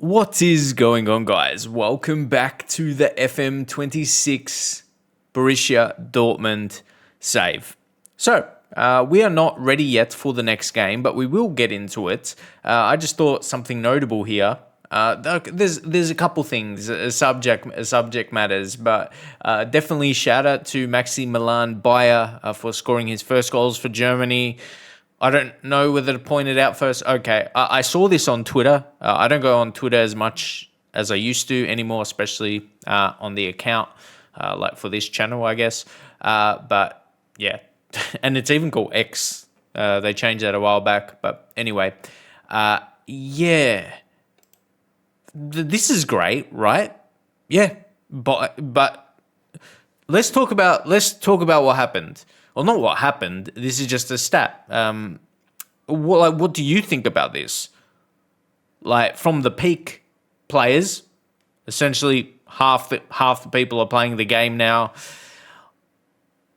What is going on, guys? Welcome back to the FM26 Borussia Dortmund save. So, we are not ready yet for the next game, but we will get into it. I just thought something notable here. There's a couple things, subject matters, but definitely shout out to Maximilian Bayer for scoring his first goals for Germany. I don't know whether to point it out first. Okay, I saw this on Twitter. I don't go on Twitter as much as I used to anymore, especially on the account, like for this channel, I guess. But yeah, and it's even called X. They changed that a while back. But anyway, yeah, this is great, right? Yeah, but let's talk about what happened. Well, not what happened. This is just a stat. What do you think about this? Like, from the peak players, essentially half the people are playing the game now.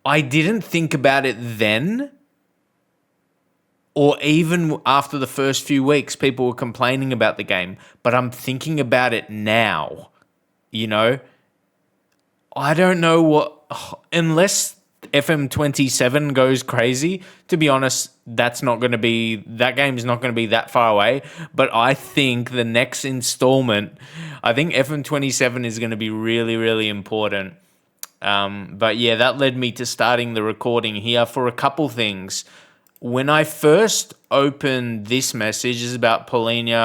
I didn't think about it then, or even after the first few weeks, people were complaining about the game. But I'm thinking about it now. You know, I don't know unless FM27 goes crazy. To be honest, that game is not going to be that far away. But I think the next installment, I think FM27 is going to be really, really important. But yeah, that led me to starting the recording here for a couple things. When I first opened this message, is about Paulinho.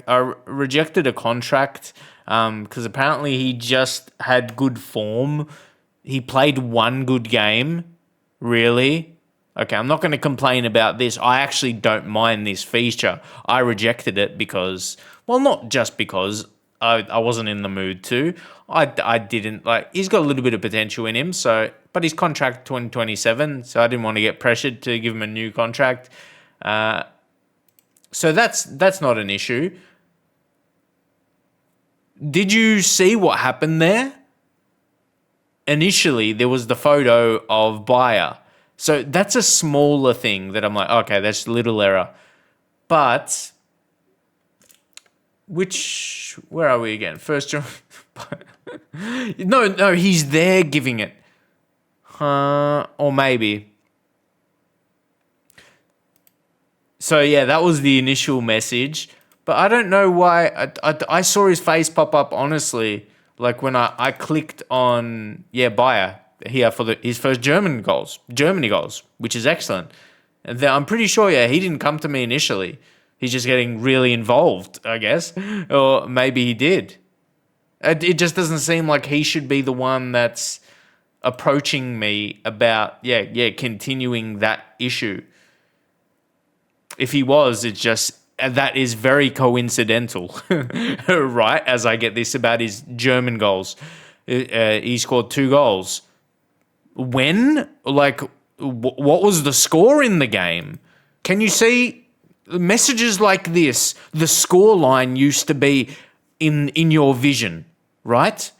I rejected a contract because apparently he just had good form. He played one good game, really. Okay, I'm not going to complain about this. I actually don't mind this feature. I rejected it because, well, not just because I wasn't in the mood to. I didn't like. He's got a little bit of potential in him, but his contract 2027, so I didn't want to get pressured to give him a new contract. So that's not an issue. Did you see what happened there? Initially, there was the photo of Bayer. So that's a smaller thing that I'm like, okay, that's a little error. But, where are we again? First, no, he's there giving it. Or maybe. So yeah, that was the initial message. But I don't know why. I saw his face pop up, honestly. Like when I clicked on, Bayer here for his first Germany goals, which is excellent. And then I'm pretty sure, he didn't come to me initially. He's just getting really involved, I guess. Or maybe he did. It just doesn't seem like he should be the one that's approaching me about, continuing that issue. If he was, it's just, that is very coincidental, right? As I get this about his German goals. He scored 2 goals. When? Like, what was the score in the game? Can you see messages like this? The score line used to be in your vision, right?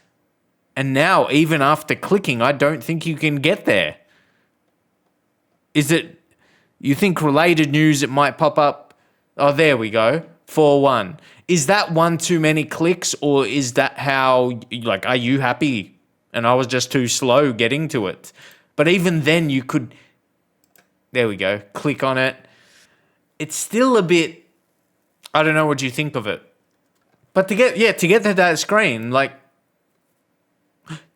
And now, even after clicking, I don't think you can get there. Is it, you think related news, it might pop up? Oh, there we go. 4-1. Is that one too many clicks, or is that how, like, are you happy? And I was just too slow getting to it. But even then you could, there we go, click on it. It's still a bit, I don't know what you think of it. But to get to that screen, like,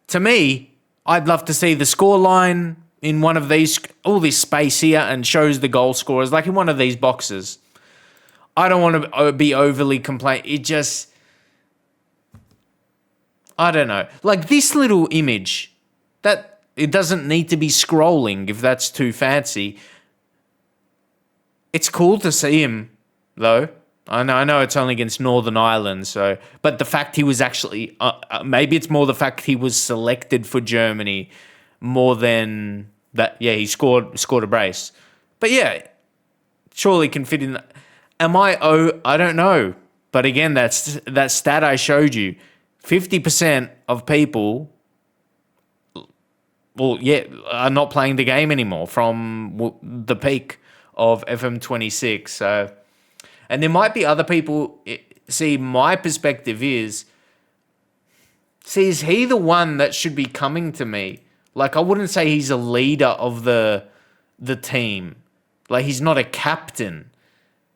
to me, I'd love to see the score line in one of these, all this space here, and shows the goal scorers, like in one of these boxes. I don't want to be overly complaining. It just, I don't know. Like this little image, that it doesn't need to be scrolling if that's too fancy. It's cool to see him, though. I know it's only against Northern Ireland, but the fact he was actually, maybe it's more the fact he was selected for Germany more than that. Yeah, he scored a brace. But yeah, surely can fit in. I don't know. But again, that stat I showed you, 50% of people, are not playing the game anymore from the peak of FM26. So, and there might be other people see, my perspective is, is he the one that should be coming to me? Like, I wouldn't say he's a leader of the team. Like, he's not a captain.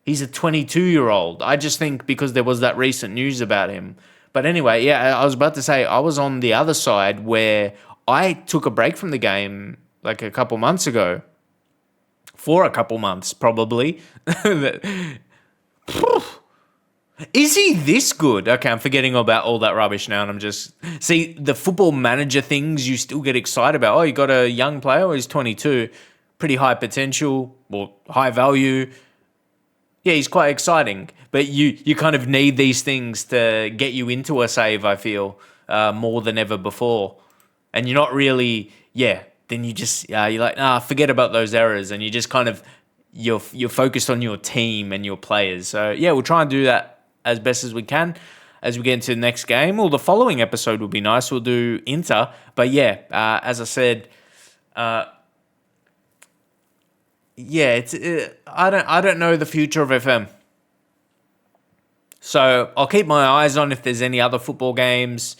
He's a 22-year-old. I just think because there was that recent news about him. But anyway, yeah, I was about to say, I was on the other side where I took a break from the game like a couple months ago. For a couple months, probably. Is he this good? Okay, I'm forgetting about all that rubbish now, and I'm just... See, the football manager things you still get excited about. Oh, you got a young player, he's 22, pretty high potential, or high value. Yeah, he's quite exciting. But you kind of need these things to get you into a save, I feel, more than ever before. And you're not really... Yeah, then you just... you're like, forget about those errors, and you just kind of... You're focused on your team and your players. So, yeah, we'll try and do that as best as we can as we get into the next game. Or the following episode will be nice. We'll do Inter. But yeah, as I said, it's I don't know the future of FM. So I'll keep my eyes on if there's any other football games.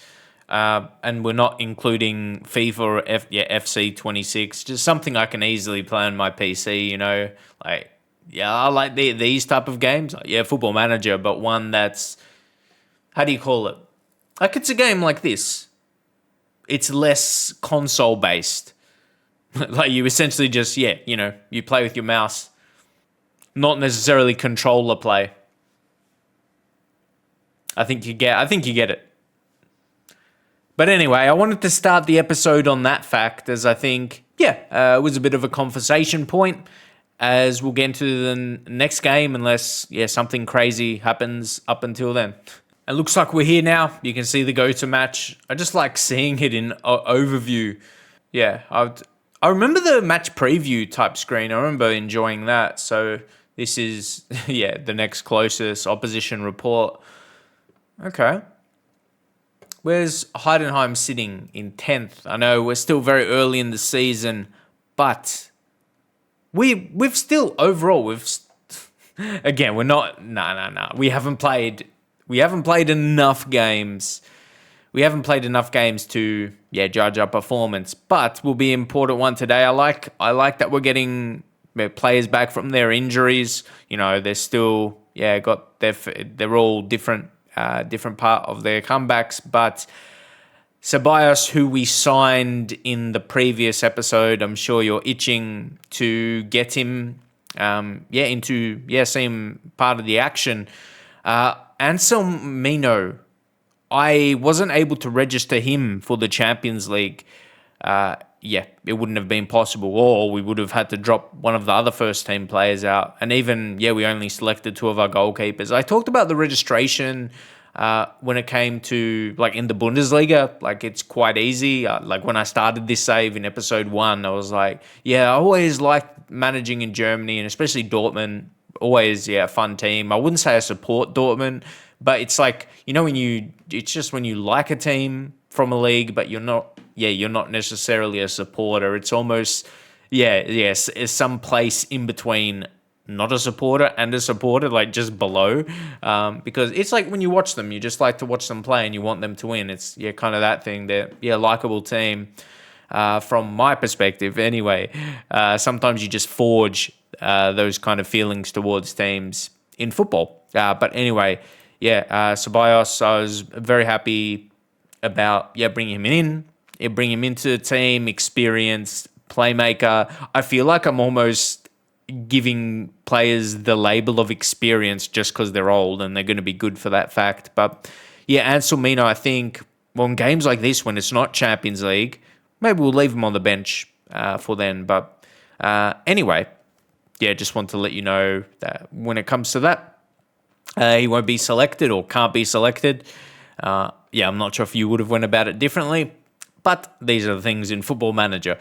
And we're not including FIFA or FC26. Just something I can easily play on my PC, like... Yeah, I like these type of games. Yeah, Football Manager, but one that's... How do you call it? Like, it's a game like this. It's less console-based. Like, you essentially just, you play with your mouse. Not necessarily controller play. I think you get it. But anyway, I wanted to start the episode on that fact, as I think, it was a bit of a conversation point, as we'll get into the next game, unless, something crazy happens up until then. It looks like we're here now. You can see the go-to match. I just like seeing it in overview. Yeah, I remember the match preview type screen. I remember enjoying that. So this is, the next closest opposition report. Okay. Where's Heidenheim sitting in 10th? I know we're still very early in the season, but... We've still overall again, we're not we haven't played enough games. We haven't played enough games to judge our performance, but will be an important one today. I like that we're getting players back from their injuries. They're still got they're all different part of their comebacks, but Ceballos, who we signed in the previous episode, I'm sure you're itching to get him, see him part of the action. Anselmino, I wasn't able to register him for the Champions League. It wouldn't have been possible, or we would have had to drop one of the other first team players out. And even, we only selected two of our goalkeepers. I talked about the registration when it came to, like, in the Bundesliga, like, it's quite easy. Like, when I started this save in episode 1, I was like, I always liked managing in Germany, and especially Dortmund. Always, a fun team. I wouldn't say I support Dortmund, but it's like, it's just when you like a team from a league, but you're not necessarily a supporter. It's almost, it's some place in between not a supporter and a supporter, like just below, because it's like when you watch them, you just like to watch them play and you want them to win. It's kind of that thing. They're likable team, from my perspective anyway. Sometimes you just forge those kind of feelings towards teams in football, but anyway, Ceballos, I was very happy about bringing him in, bring him into the team, experienced playmaker. I feel like I'm almost giving players the label of experience just because they're old and they're going to be good for that fact. But Anselmino, I think, in games like this, when it's not Champions League, maybe we'll leave him on the bench for then. But anyway, just want to let you know that when it comes to that, he won't be selected or can't be selected. I'm not sure if you would have went about it differently, but these are the things in Football Manager.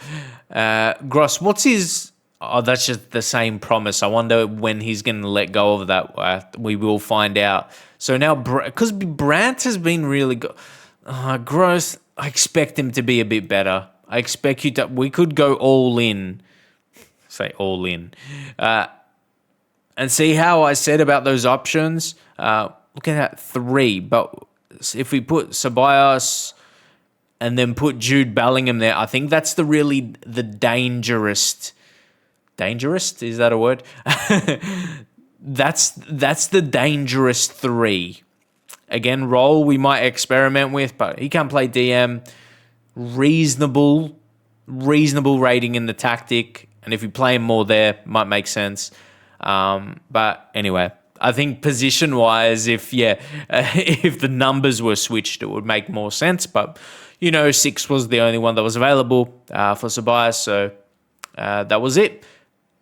Gross, what's his... Oh, that's just the same promise. I wonder when he's going to let go of that. We will find out. So now, because Brandt has been really good. Gross, I expect him to be a bit better. I expect we could go all in. Say all in. And see how I said about those options? look at that, 3. But if we put Ceballos and then put Jude Bellingham there, I think that's the dangerous. Dangerous? Is that a word? That's the dangerous 3. Again, role we might experiment with, but he can play DM. Reasonable rating in the tactic, and if you play him more there, might make sense. But anyway, I think position-wise, if the numbers were switched, it would make more sense. But 6 was the only one that was available for Ceballos, so that was it.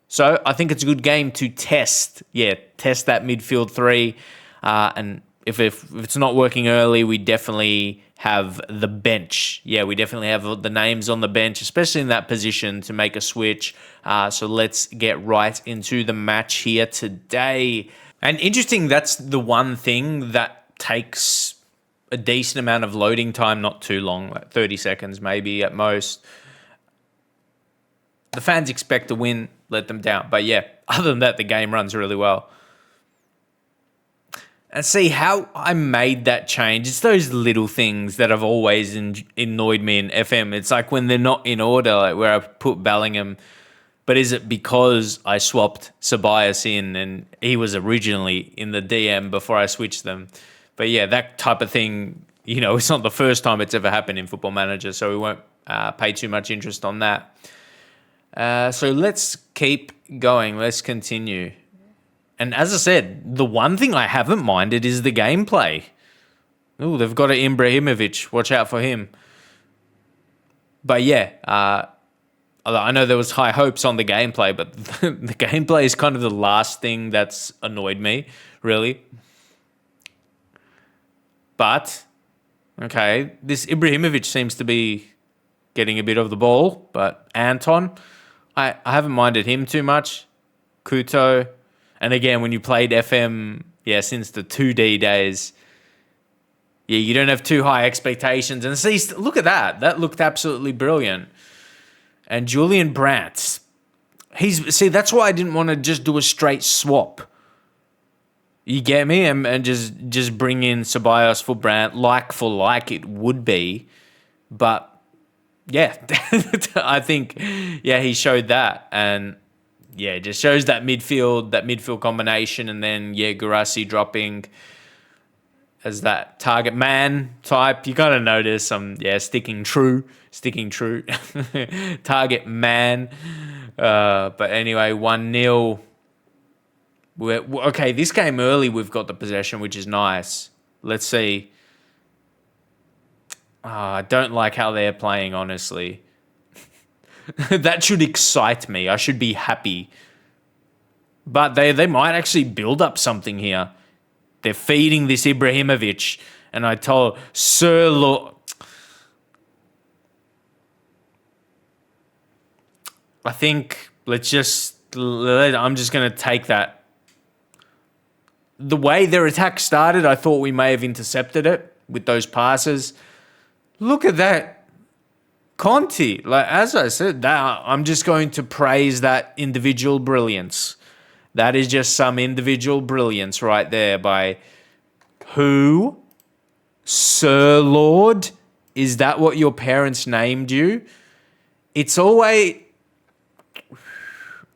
So I think it's a good game to test that midfield 3, and if it's not working early, we definitely have the bench. Yeah, we definitely have the names on the bench, especially in that position to make a switch. So let's get right into the match here today. And interesting, that's the one thing that takes a decent amount of loading time, not too long, like 30 seconds maybe at most. The fans expect to win, let them down. But yeah, other than that, the game runs really well. And see how I made that change. It's those little things that have always annoyed me in FM. It's like when they're not in order, like where I put Bellingham. But is it because I swapped Ceballos in and he was originally in the DM before I switched them? But yeah, that type of thing, it's not the first time it's ever happened in Football Manager, so we won't pay too much interest on that. So let's keep going. Let's continue. And as I said, the one thing I haven't minded is the gameplay. Oh, they've got an Ibrahimovic. Watch out for him. But yeah, I know there was high hopes on the gameplay, but the gameplay is kind of the last thing that's annoyed me, really. But, okay, this Ibrahimovic seems to be getting a bit of the ball, but Anton, I haven't minded him too much. Couto. And again, when you played FM, since the 2D days, you don't have too high expectations. And see, look at that. That looked absolutely brilliant. And Julian Brandt, that's why I didn't want to just do a straight swap. You get me? And just bring in Ceballos for Brandt, like for like it would be. But, yeah, I think, he showed that. And it just shows that midfield combination, and then Guirassy dropping as that target man type. You kind of notice sticking true, target man. But anyway, 1-0. Okay, this game early we've got the possession, which is nice. Let's see. I don't like how they're playing, honestly. That should excite me. I should be happy. But they might actually build up something here. They're feeding this Ibrahimovic. And I told Sir Lord... I think I'm just going to take that. The way their attack started, I thought we may have intercepted it with those passes. Look at that. Conte, as I said, I'm just going to praise that individual brilliance. That is just some individual brilliance right there by who? Sir Lord? Is that what your parents named you? It's always...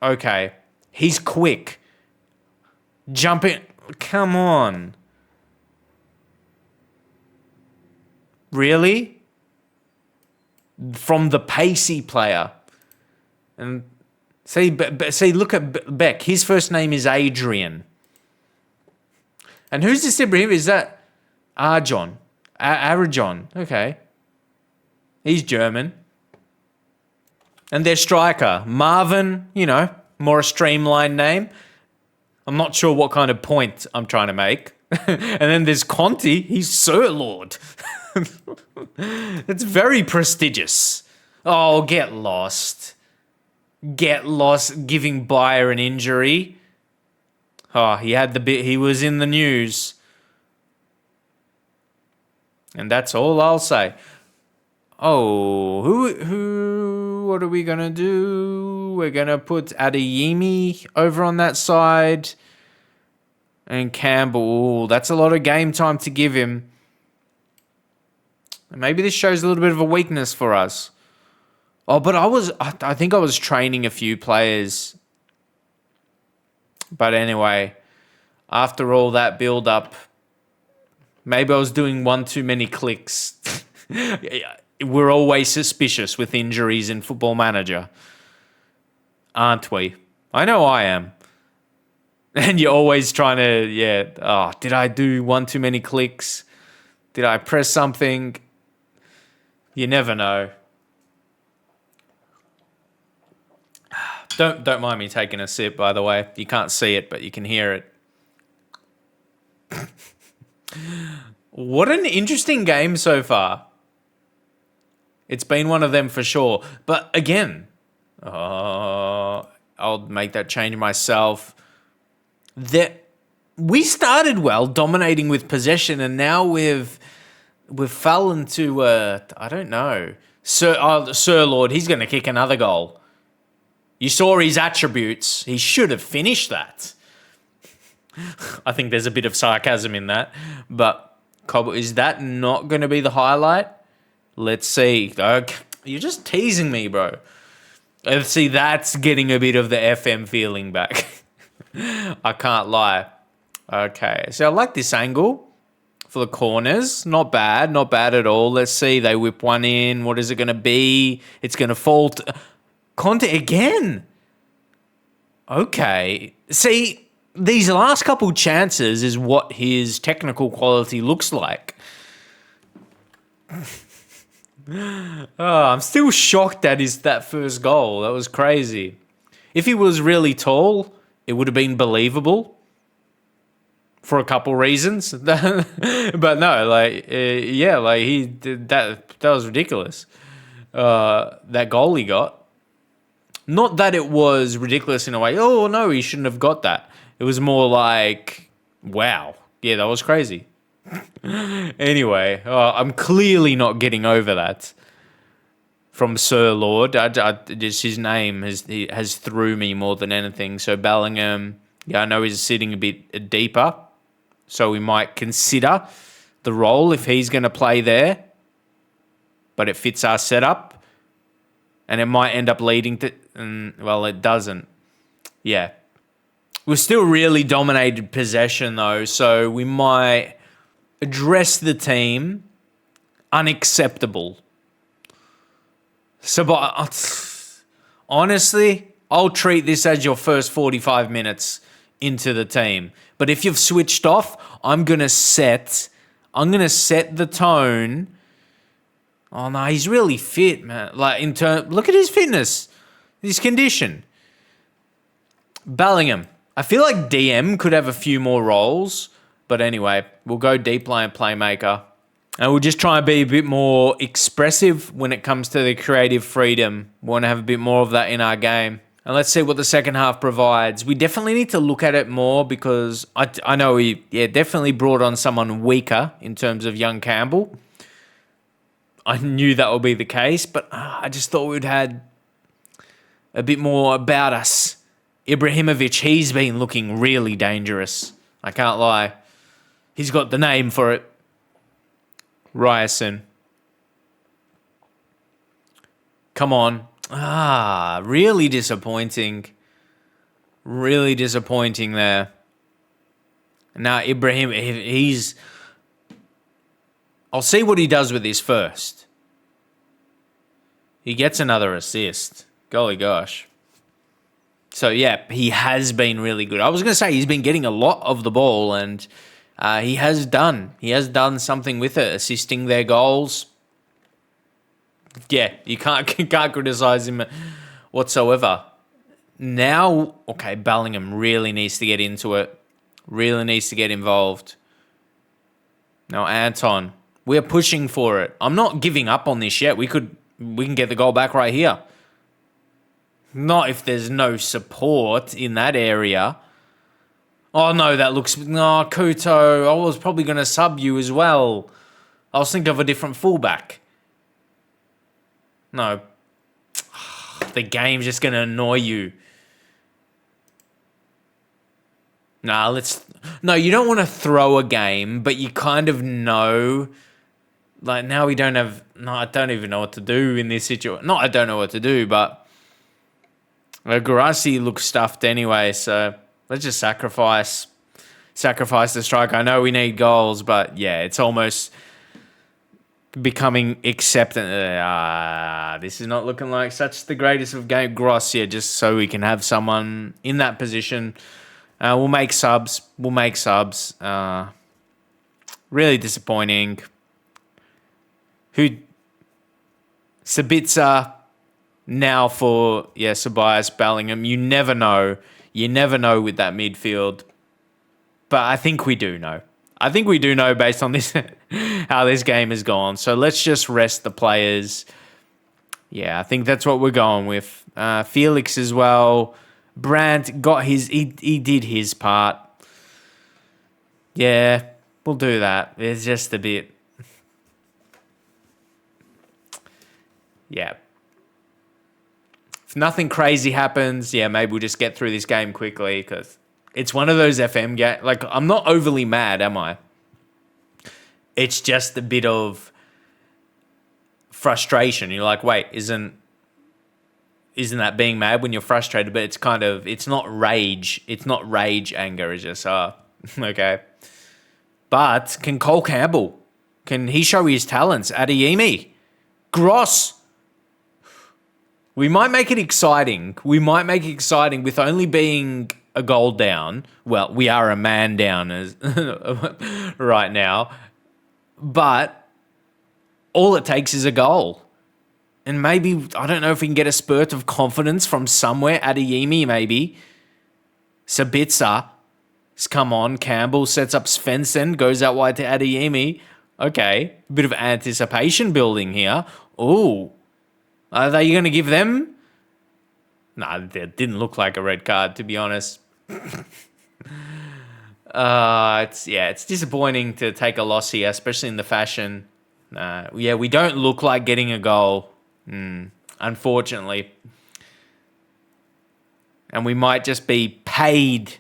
Okay. He's quick. Jumping... Come on. Really? From the pacey player. And see, look at Beck. His first name is Adrian. And who's this Ibrahim? Is that Arjon? Arajon. Okay. He's German. And their striker, Marvin, more a streamlined name. I'm not sure what kind of point I'm trying to make. And then there's Conte. He's Sir Lord. It's very prestigious. Oh, get lost. Get lost giving Bayer an injury. Oh, he was in the news. And that's all I'll say. Oh, what are we going to do? We're going to put Adeyemi over on that side. And Campbell, ooh, that's a lot of game time to give him. Maybe this shows a little bit of a weakness for us. Oh, but I think I was training a few players. But anyway, after all that build up, maybe I was doing one too many clicks. We're always suspicious with injuries in Football Manager, aren't we? I know I am. And you're always trying to, did I do one too many clicks? Did I press something? You never know. Don't mind me taking a sip, by the way. You can't see it, but you can hear it. What an interesting game so far. It's been one of them for sure. But again, I'll make that change myself. We started well, dominating with possession, and now we've fallen to I don't know. Sir Lord, he's going to kick another goal. You saw his attributes. He should have finished that. I think there's a bit of sarcasm in that. But is that not going to be the highlight? Let's see. You're just teasing me, bro. Let's see, that's getting a bit of the FM feeling back. I can't lie. Okay, so I like this angle for the corners. Not bad at all. Let's see, they whip one in. What is it going to be? It's going to fall to Conte again. Okay. See, these last couple chances is what his technical quality looks like. I'm still shocked at that first goal. That was crazy. If he was really tall, it would have been believable for a couple reasons. But no, he did that. That was ridiculous. That goal he got. Not that it was ridiculous in a way. Oh no, he shouldn't have got that. It was more like, wow, yeah, that was crazy. Anyway, I'm clearly not getting over that from Sir Lord. Just his name has threw me more than anything. So Bellingham, I know he's sitting a bit deeper, so we might consider the role if he's going to play there. But it fits our setup, and it might end up leading to. Well, it doesn't. Yeah, we're still really dominated possession though, so we might address the team unacceptable. So, but honestly, I'll treat this as your first 45 minutes into the team. But if you've switched off, I'm gonna set the tone. Oh no, he's really fit, man. Look at his fitness, his condition. Bellingham. I feel like DM could have a few more roles. But anyway, we'll go deep line playmaker. And we'll just try and be a bit more expressive when it comes to the creative freedom. We want to have a bit more of that in our game. And let's see what the second half provides. We definitely need to look at it more because I know we definitely brought on someone weaker in terms of young Campbell. I knew that would be the case, but I just thought we'd had a bit more about us. Ibrahimovic, he's been looking really dangerous. I can't lie. He's got the name for it. Ryerson. Come on. Really disappointing. Really disappointing there. Now, Ibrahim, I'll see what he does with this first. He gets another assist. Golly gosh. So, yeah, he has been really good. I was going to say he's been getting a lot of the ball, and he has done something with it, assisting their goals. Yeah, you can't criticize him whatsoever. Now, okay, Bellingham really needs to get into it. Really needs to get involved. Now, Anton, we're pushing for it. I'm not giving up on this yet. We can get the goal back right here. Not if there's no support in that area. Oh, no, that looks... No, Kuto, I was probably going to sub you as well. I was thinking of a different fullback. No. The game's just going to annoy you. Nah, no, you don't want to throw a game, but you kind of know. Like, now we don't have. No, I don't even know what to do in this situation. No, I don't know what to do, but Garasi looks stuffed anyway, so let's just sacrifice the strike. I know we need goals, but yeah, it's almost becoming accepted. This is not looking like such the greatest of game. Gross, yeah, just so we can have someone in that position. We'll make subs. Really disappointing. Sabitzer now for Tobias Bellingham. You never know. With that midfield. But I think we do know. Based on this how this game has gone. So let's just rest the players. Yeah, I think that's what we're going with. Felix as well. Brandt got he did his part. Yeah, we'll do that. It's just a bit. Yeah. If nothing crazy happens, maybe we'll just get through this game quickly because it's one of those FM games. Like, I'm not overly mad, am I? It's just a bit of frustration. You're like, wait, isn't that being mad when you're frustrated? But it's not rage. It's not rage anger. It's just, okay. But can Cole Campbell, can he show his talents? Adeyemi, Gross. We might make it exciting. With only being a goal down. Well, we are a man down right now. But all it takes is a goal. And maybe, I don't know if we can get a spurt of confidence from somewhere. Adeyemi, maybe. Sabitzer. Come on. Campbell sets up Svensson. Goes out wide to Adeyemi. Okay. A bit of anticipation building here. Ooh. Are they going to give them? Nah, that didn't look like a red card, to be honest. It's disappointing to take a loss here, especially in the fashion. We don't look like getting a goal, unfortunately. And we might just be paid.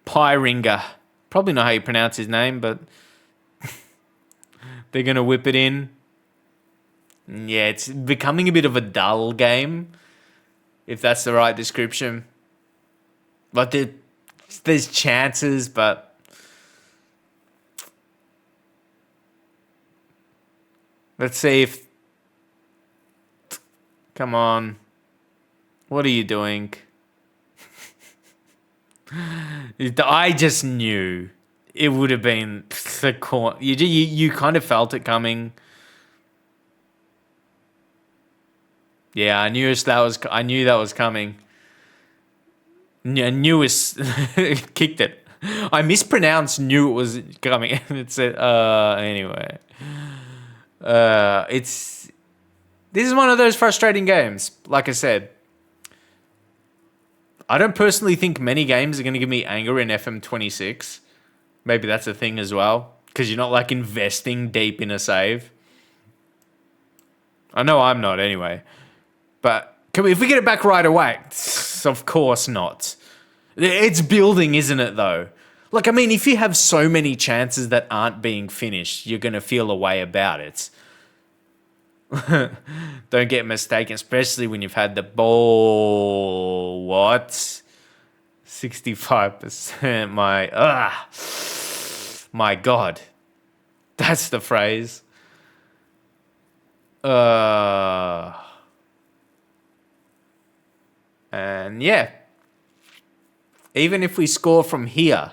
Pyringa. Probably not how you pronounce his name, but they're going to whip it in. Yeah, it's becoming a bit of a dull game, if that's the right description. Like, there's chances, but let's see if... Come on. What are you doing? I just knew it would have been the corner. You kind of felt it coming. Yeah, I knew that was coming. I knew it kicked it. I mispronounced knew it was coming. It's anyway. This is one of those frustrating games. Like I said, I don't personally think many games are going to give me anger in FM26. Maybe that's a thing as well, because you're not like investing deep in a save. I know I'm not anyway. But if we get it back right away, of course not. It's building, isn't it, though? Like, I mean, if you have so many chances that aren't being finished, you're going to feel a way about it. Don't get mistaken, especially when you've had the ball, 65%, my God. That's the phrase. And yeah, even if we score from here,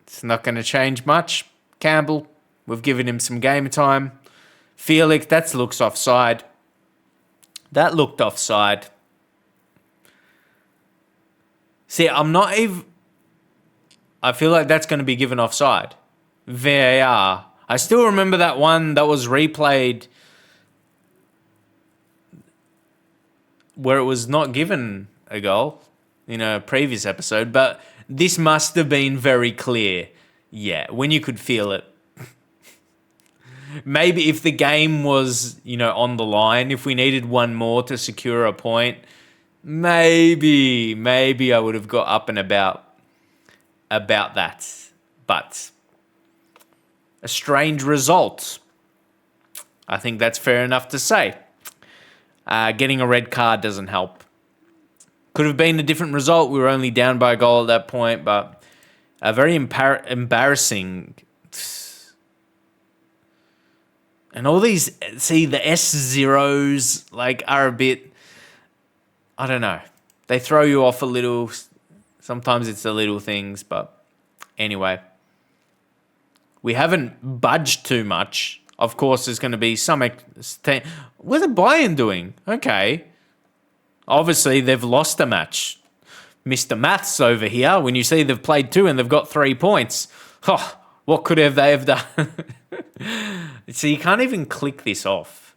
it's not going to change much. Campbell, we've given him some game time. Felix, that looks offside. That looked offside. See, I feel like that's going to be given offside. VAR. I still remember that one that was replayed where it was not given a goal in a previous episode, but this must have been very clear. Yeah, when you could feel it. Maybe if the game was, on the line, if we needed one more to secure a point, maybe I would have got up and about that. But a strange result. I think that's fair enough to say. Getting a red card doesn't help. Could have been a different result. We were only down by a goal at that point, but a very embarrassing. And all these, see, the S0s like are a bit, I don't know. They throw you off a little. Sometimes it's the little things, but anyway. We haven't budged too much. Of course, there's going to be some. What's the Bayern doing? Okay. Obviously, they've lost a match. Mr. Maths over here. When you see they've played 2 and they've got 3 points. Oh, what could they have done? So you can't even click this off.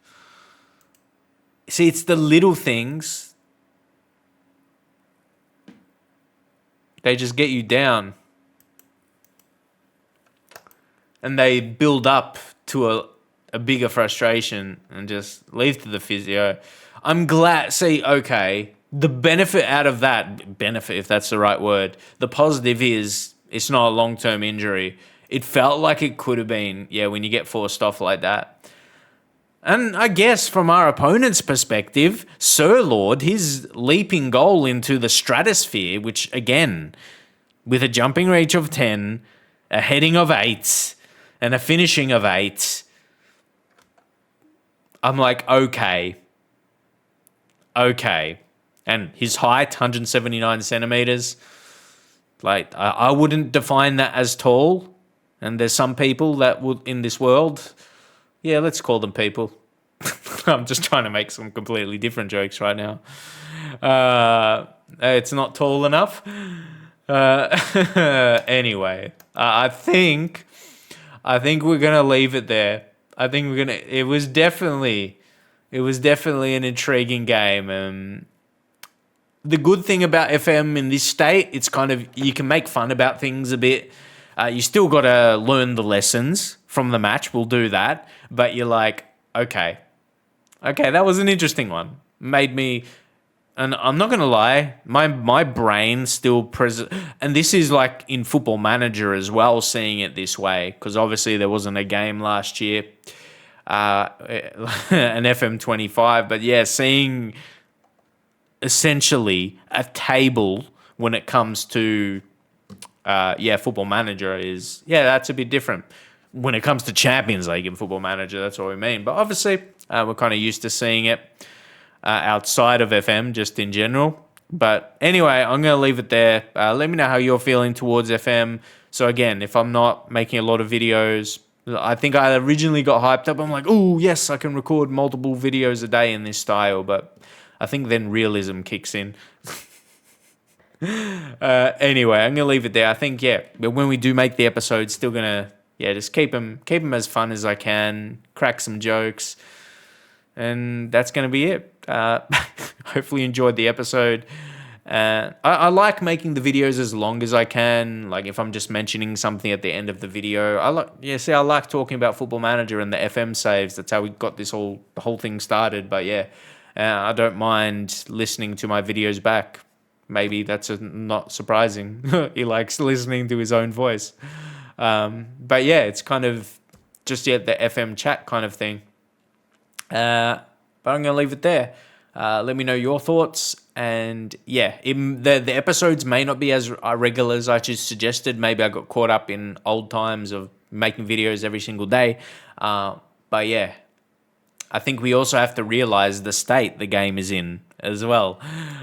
See, it's the little things. They just get you down. And they build up to a bigger frustration and just leave to the physio. I'm glad. See, okay, the benefit out of that, benefit if that's the right word, the positive is it's not a long-term injury. It felt like it could have been, when you get forced off like that. And I guess from our opponent's perspective, Sir Lord, his leaping goal into the stratosphere, which again, with a jumping reach of 10, a heading of 8, and a finishing of 8, I'm like, okay. And his height, 179 centimeters. Like, I wouldn't define that as tall. And there's some people that would, in this world, let's call them people. I'm just trying to make some completely different jokes right now. It's not tall enough. Anyway, I think we're gonna leave it there. It was definitely an intriguing game. The good thing about FM in this state, it's kind of, you can make fun about things a bit. You still got to learn the lessons from the match. We'll do that. But you're like, okay, that was an interesting one. Made me, and I'm not going to lie, my brain still and this is like in Football Manager as well, seeing it this way, because obviously there wasn't a game last year, an FM25, but seeing essentially a table when it comes to Football Manager is, that's a bit different. When it comes to Champions League in Football Manager, that's what we mean. But obviously, we're kind of used to seeing it outside of FM, just in general. But anyway, I'm going to leave it there. Let me know how you're feeling towards FM. So again, if I'm not making a lot of videos, I think I originally got hyped up. I'm like, oh, yes, I can record multiple videos a day in this style. But I think then realism kicks in. Anyway, I'm going to leave it there. I think, but when we do make the episodes, still going to, just keep them as fun as I can, crack some jokes, and that's going to be it. Hopefully you enjoyed the episode. I like making the videos as long as I can. Like if I'm just mentioning something at the end of the video, I like talking about Football Manager and the FM saves. That's how we got the whole thing started. But I don't mind listening to my videos back. Maybe that's not surprising. He likes listening to his own voice. But it's kind of just the FM chat kind of thing. But I'm going to leave it there. Let me know your thoughts. And the episodes may not be as regular as I just suggested. Maybe I got caught up in old times of making videos every single day. But I think we also have to realize the state the game is in as well.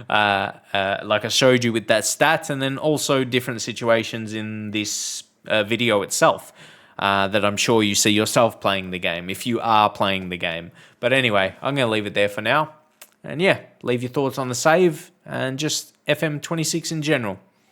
Like I showed you with that stat, and then also different situations in this video itself that I'm sure you see yourself playing the game, if you are playing the game. But anyway, I'm going to leave it there for now. And leave your thoughts on the save and just FM26 in general.